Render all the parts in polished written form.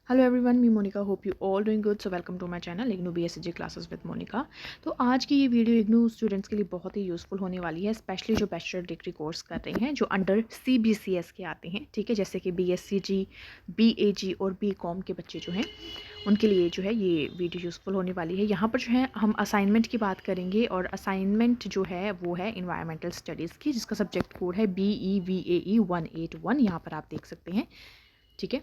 Hello everyone, me Monika. Hope you all doing good. So welcome to my channel IGNOU BSc classes with Monika. तो आज की ये video IGNOU students के लिए बहुत ही यूज़फुल होने वाली है, स्पेशली जो बैचलर डिग्री कोर्स कर रहे हैं, जो अंडर CBCS के आते हैं। ठीक है, जैसे कि BSc BAG और BCom के बच्चे जो हैं उनके लिए जो है ये वीडियो यूज़फुल होने वाली है। यहाँ पर जो है हम असाइनमेंट की बात करेंगे, और असाइनमेंट जो है वो है इन्वायरमेंटल स्टडीज़ की, जिसका सब्जेक्ट कोड है BEVAE 181। यहाँ पर आप देख सकते हैं। ठीक है,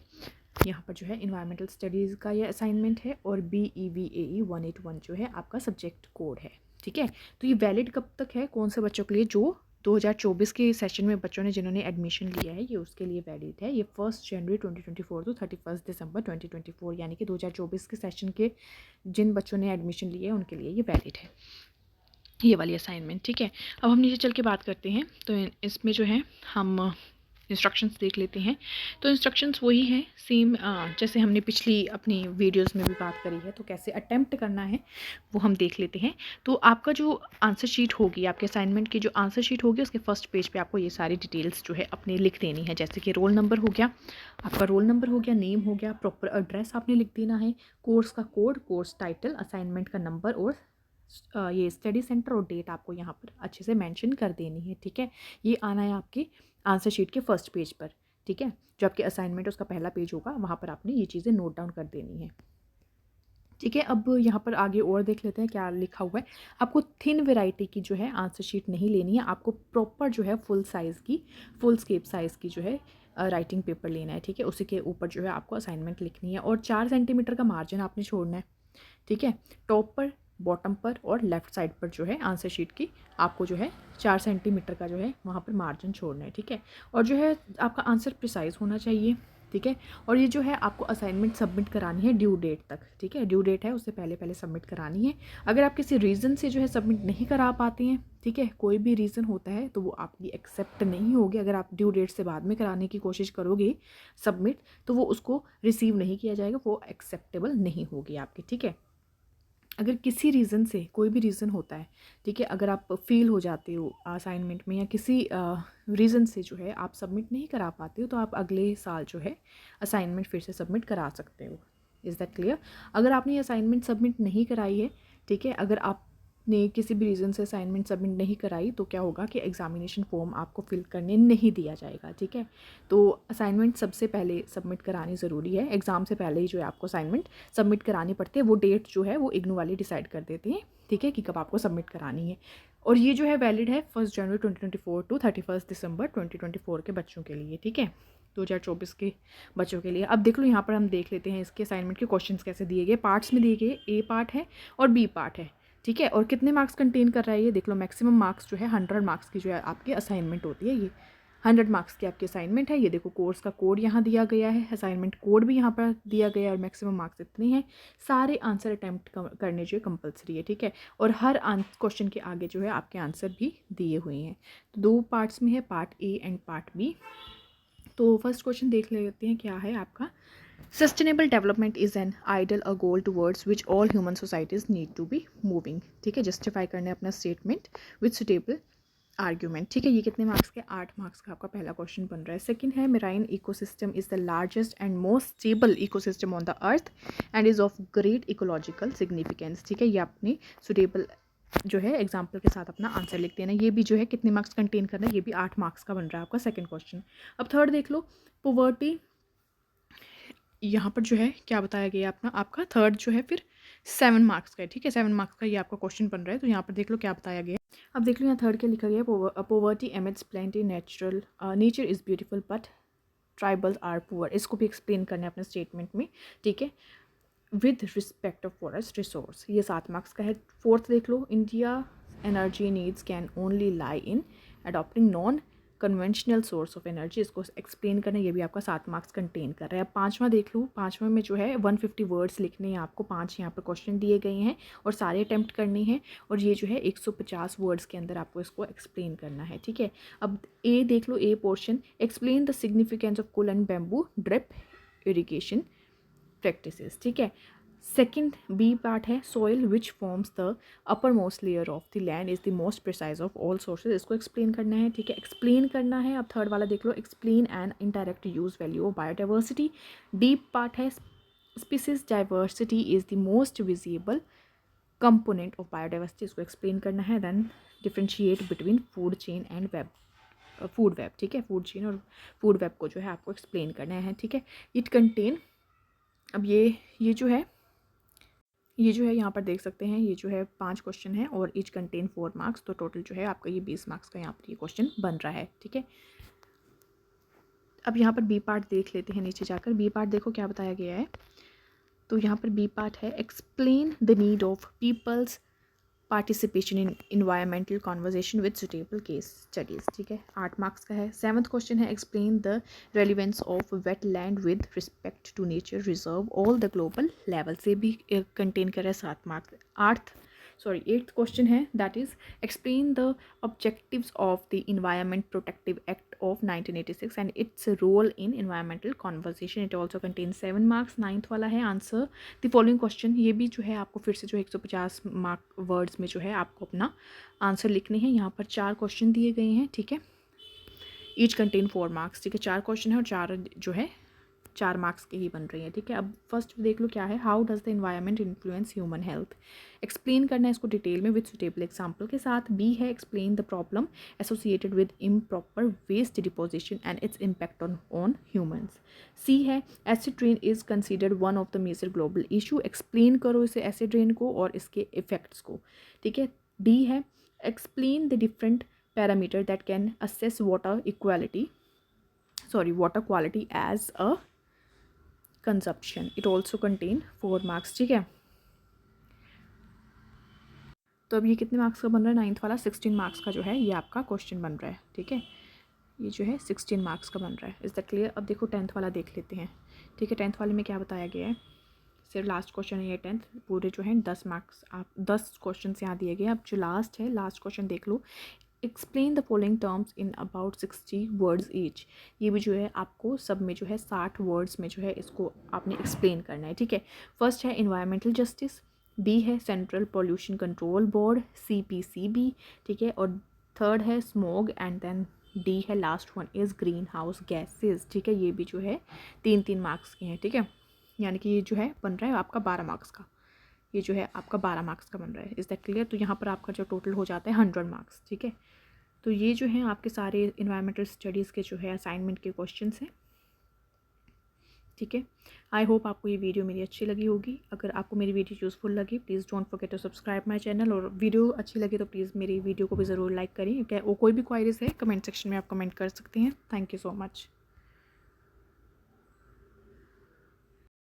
यहाँ पर जो है इन्वायरमेंटल स्टडीज़ का ये असाइनमेंट है, और BEVAE 181 जो है आपका सब्जेक्ट कोड है। ठीक है, तो ये वैलिड कब तक है, कौन से बच्चों के लिए? जो 2024 के सेशन में बच्चों ने जिन्होंने एडमिशन लिया है, ये उसके लिए वैलिड है। ये 1 जनवरी 2024 टू 31 दिसंबर 2024, यानी कि 2024 के सेशन के जिन बच्चों ने एडमिशन लिया है उनके लिए ये वैलिड है, ये वाली असाइनमेंट। ठीक है, अब हम नीचे चल के बात करते हैं। तो इसमें जो है हम इंस्ट्रक्शंस देख लेते हैं। तो इंस्ट्रक्शंस वही है सेम, जैसे हमने पिछली अपनी वीडियोस में भी बात करी है। तो कैसे अटेम्प्ट करना है वो हम देख लेते हैं। तो आपका जो आंसर शीट होगी, आपके असाइनमेंट की जो आंसर शीट होगी, उसके फर्स्ट पेज पे आपको ये सारी डिटेल्स जो है अपने लिख देनी है। जैसे कि रोल नंबर हो गया, आपका रोल नंबर हो गया, नेम हो गया, प्रॉपर एड्रेस आपने लिख देना है, कोर्स का कोड, कोर्स टाइटल, असाइनमेंट का नंबर, और ये स्टडी सेंटर और डेट आपको यहाँ पर अच्छे से मेंशन कर देनी है। ठीक है, ये आना है आपके आंसर शीट के फर्स्ट पेज पर। ठीक है, जो आपके असाइनमेंट उसका पहला पेज होगा, वहाँ पर आपने ये चीज़ें नोट डाउन कर देनी है। ठीक है, अब यहाँ पर आगे और देख लेते हैं क्या लिखा हुआ है। आपको थिन वैरायटी की जो है आंसर शीट नहीं लेनी है, आपको प्रॉपर जो है फुल साइज़ की, फुल स्केप साइज़ की जो है राइटिंग पेपर लेना है। ठीक है, उसी के ऊपर जो है आपको असाइनमेंट लिखनी है, और 4 सेंटीमीटर का मार्जिन आपने छोड़ना है। ठीक है, टॉप पर, बॉटम पर और लेफ़्ट साइड पर जो है आंसर शीट की आपको जो है 4 सेंटीमीटर का जो है वहाँ पर मार्जिन छोड़ना है। ठीक है, और जो है आपका आंसर प्रिसाइज होना चाहिए। ठीक है, और ये जो है आपको असाइनमेंट सबमिट करानी है ड्यू डेट तक। ठीक है, ड्यू डेट है उससे पहले पहले सबमिट करानी है। अगर आप किसी रीज़न से जो है सबमिट नहीं करा पाते हैं, ठीक है, कोई भी रीज़न होता है, तो वो आपकी एक्सेप्ट नहीं होगी। अगर आप ड्यू डेट से बाद में कराने की कोशिश करोगे सबमिट, तो वो उसको रिसीव नहीं किया जाएगा, वो एक्सेप्टेबल नहीं होगी आपकी। ठीक है, अगर किसी रीज़न से, कोई भी रीज़न होता है, ठीक है, अगर आप फेल हो जाते हो असाइनमेंट में, या किसी रीज़न से जो है आप सबमिट नहीं करा पाते हो, तो आप अगले साल जो है असाइनमेंट फिर से सबमिट करा सकते हो। Is that clear? अगर आपने असाइनमेंट सबमिट नहीं कराई है, ठीक है, अगर आपने किसी भी रीज़न से असाइनमेंट सबमिट नहीं कराई, तो क्या होगा कि एग्जामिनेशन फॉर्म आपको फिल करने नहीं दिया जाएगा। ठीक है, तो असाइनमेंट सबसे पहले सबमिट करानी ज़रूरी है। एग्ज़ाम से पहले ही जो है आपको असाइनमेंट सबमिट करानी पड़ती है। वो डेट जो है वो इग्नू वाली डिसाइड कर देते हैं, ठीक है, कि कब आपको सबमिट करानी है। और ये जो है वैलिड है 1 जनवरी 2024 टू 31 दिसंबर 2024 के बच्चों के लिए। ठीक है, 2024 के बच्चों के लिए। अब देख लो, यहाँ पर हम देख लेते हैं इसके असाइनमेंट के क्वेश्चंस कैसे दिए गए। पार्ट्स में दिए गए, ए पार्ट है और बी पार्ट है। ठीक है, और कितने मार्क्स कंटेन कर रहा है ये देख लो। मैक्सिमम मार्क्स जो है 100 मार्क्स की जो है आपकी असाइनमेंट होती है। ये 100 मार्क्स की आपकी असाइनमेंट है। ये देखो, कोर्स का कोड यहाँ दिया गया है, असाइनमेंट कोड भी यहाँ पर दिया गया है, और मैक्सिमम मार्क्स इतने हैं। सारे आंसर अटैम्प्ट करने जो है कंपलसरी है। ठीक है, और हर क्वेश्चन के आगे जो है आपके आंसर भी दिए हुए हैं। तो 2 पार्ट्स में है, part A and part B. तो फर्स्ट क्वेश्चन देख लेते हैं क्या है आपका। Sustainable development is an ideal a goal towards which all human societies need to be moving. ठीक है, जस्टिफाई करने अपना स्टेटमेंट विद सुटेबल आर्ग्यूमेंट। ठीक है, ये कितने मार्क्स के? 8 मार्क्स का आपका पहला क्वेश्चन बन रहा है। सेकंड है, marine ecosystem is the largest and most stable ecosystem on the earth and is of great ecological significance. ठीक है, ये आपने सुटेबल जो है एग्जाम्पल के साथ अपना आंसर लिख देना। ये भी जो है कितने मार्क्स कंटेन करना है, ये भी 8 मार्क्स का बन रहा है आपका सेकंड क्वेश्चन। अब थर्ड देख लो, पोवर्टी। यहाँ पर जो है क्या बताया गया अपना, आपका थर्ड जो है फिर 7 मार्क्स का है। ठीक है, 7 मार्क्स का ये आपका क्वेश्चन बन रहा है। तो यहाँ पर देख लो क्या बताया गया। अब देख लो यहाँ थर्ड क्या लिखा गया है। Poverty amidst plenty nature is beautiful but tribals are poor. इसको भी एक्सप्लेन करना है अपने स्टेटमेंट में। ठीक है, with respect of forest resource, ये 7 मार्क्स का है। फोर्थ देख लो, India energy needs can only lie in adopting non conventional source of energy. इसको एक्सप्लेन करना, ये भी आपका 7 मार्क्स कंटेन कर रहा है। अब पाँचवा देख लो, पाँचवा में जो है 150 वर्ड्स लिखने हैं आपको। 5 यहाँ पर क्वेश्चन दिए गए हैं और सारे अटैम्प्ट करने हैं, और ये जो है 150 वर्ड्स के अंदर आपको इसको एक्सप्लेन करना है। ठीक है, अब ए देख लो, A portion, explain the significance of कुल and bamboo drip irrigation practices. ठीक है, सेकंड बी पार्ट है, soil which forms the upper most layer of the land is the most precise of all sources. इसको explain करना है। ठीक है, explain करना है। अब थर्ड वाला देख लो, explain and indirect use value of biodiversity. D part है, species diversity is the most visible component of biodiversity, इसको एक्सप्लेन करना है। Then differentiate between food chain and web, food web, ठीक है, फूड चेन और फूड वेब को जो है आपको एक्सप्लेन करना है, ठीक है। इट कंटेन, अब ये जो है यहाँ पर देख सकते हैं, ये जो है 5 क्वेश्चन है और ईच कंटेन 4 मार्क्स, तो टोटल जो है आपका ये 20 मार्क्स का यहाँ पर ये क्वेश्चन बन रहा है, ठीक है। अब यहाँ पर बी पार्ट देख लेते हैं, नीचे जाकर बी पार्ट देखो क्या बताया गया है। तो यहाँ पर बी पार्ट है, explain the need of people's participation in environmental conservation with suitable case studies, ठीक है, 8 मार्क्स का है। 7th क्वेश्चन है, explain the relevance of wetland with respect to nature reserve all the global level, से भी contain कर रहा है 7 मार्क्स। 8th क्वेश्चन है, that is explain the objectives of the environment protective act of 1986 and its role in environmental conversation, it also contain 7 marks. 9th वाला है, answer the following question, ये भी जो है आपको फिर से जो 150 मार्क वर्ड्स में जो है आपको अपना आंसर लिखने हैं। यहाँ पर 4 क्वेश्चन दिए गए हैं, ठीक है, ईच कंटेन 4 मार्क्स, ठीक है, 4 क्वेश्चन है और 4 जो है 4 मार्क्स की ही बन रही है, ठीक है। अब फर्स्ट देख लो क्या है, how does the environment influence human health, explain करना है इसको डिटेल में विद सुटेबल एग्जाम्पल के साथ। बी है, explain the problem associated with improper waste deposition and its impact on humans. C है, acid rain is considered one of the major global issue, explain करो इसे एसिड रेन को और इसके effects को, ठीक है। डी है, explain the different parameter that can assess water quality as a consumption, it also contain 4 marks, ठीक है। तो अब ये कितने मार्क्स का बन रहा है, 9th वाला 16 मार्क्स का जो है ये आपका क्वेश्चन बन रहा है, ठीक है, ये जो है 16 मार्क्स का बन रहा है। Is that clear? अब देखो 10th वाला देख लेते हैं, ठीक है। 10th वाले में क्या बताया गया है, सिर्फ लास्ट क्वेश्चन है ये 10th, पूरे जो है 10 मार्क्स, आप 10 क्वेश्चन यहाँ दिए गए। अब जो लास्ट है, लास्ट क्वेश्चन देख लो, explain the following terms in about 60 words each, ये भी जो है आपको सब में जो है 60 वर्ड्स में जो है इसको आपने एक्सप्लेन करना है, ठीक है। फर्स्ट है इन्वायरमेंटल जस्टिस, बी है central pollution control board CPCB, ठीक है, और थर्ड है स्मोग एंड देन डी है last one is green house gases, ठीक है। ये भी जो है 3-3 मार्क्स के हैं, ठीक है, यानी कि ये जो है बन रहा है आपका 12 मार्क्स का, ये जो है आपका 12 मार्क्स का बन रहा है। Is that clear? तो यहाँ पर आपका जो टोटल हो जाता है 100 मार्क्स, ठीक है। तो ये जो है आपके सारे इन्वायरमेंटल स्टडीज़ के जो है असाइनमेंट के क्वेश्चंस हैं, ठीक है। आई होप आपको ये वीडियो मेरी अच्छी लगी होगी। अगर आपको मेरी वीडियो यूज़फुल लगी, please don't forget to subscribe my channel, और वीडियो अच्छी लगी तो प्लीज़ मेरी वीडियो को भी ज़रूर लाइक करें। क्या कोई भी क्वायरीज है कमेंट सेक्शन में आप कमेंट कर सकते हैं। Thank you so much.